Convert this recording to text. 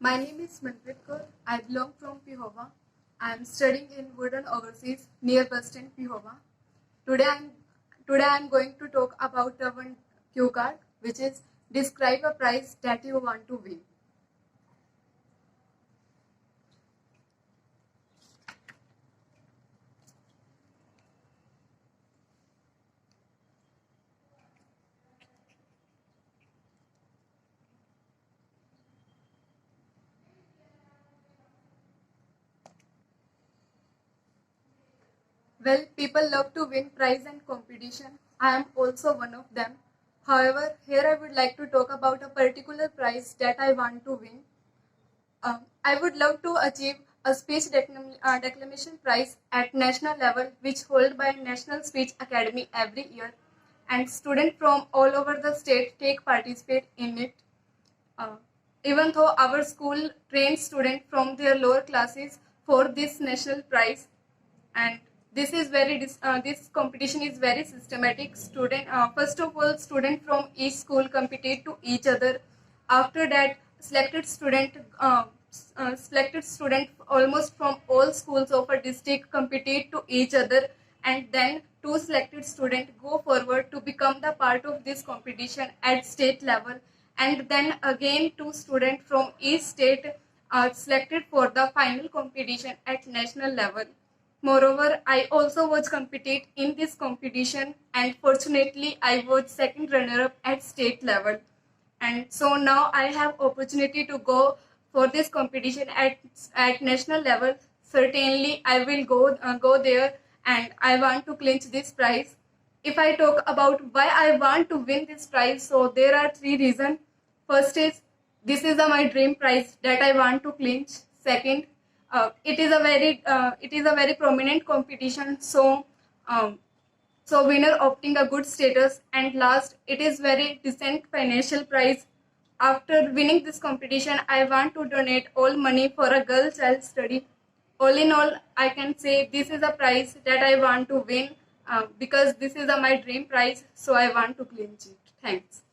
My name is Manpreet Kaur. I belong from Pihova. I am studying in Wooden Overseas near bus stand Pihova. Today I am going to talk about the one cue card, which is describe a prize that you want to win. Well, people love to win prize and competition. I am also one of them. However, here I would like to talk about a particular prize that I want to win. I would love to achieve a speech declamation prize at national level, which held by National Speech Academy every year, and students from all over the state take participate in it. Uh, Even though our school trains students from their lower classes for this national prize, and this competition is very systematic. First of all, students from each school compete to each other. After that, selected student almost from all schools of a district compete to each other, and then two selected students go forward to become the part of this competition at state level, and then again two students from each state are selected for the final competition at national level. Moreover, I also was competed in this competition, and fortunately I was second runner-up at state level. And so now I have opportunity to go for this competition at national level. Certainly I will go there, and I want to clinch this prize. If I talk about why I want to win this prize, so there are three reasons. First is this is my dream prize that I want to clinch. Second, it is a very prominent competition, um, so winner opting a good status, and last, it is very decent financial prize. After winning this competition, I want to donate all money for a girl child study. All in all, I can say this is a prize that I want to win because this is my dream prize, so I want to clinch it. Thanks.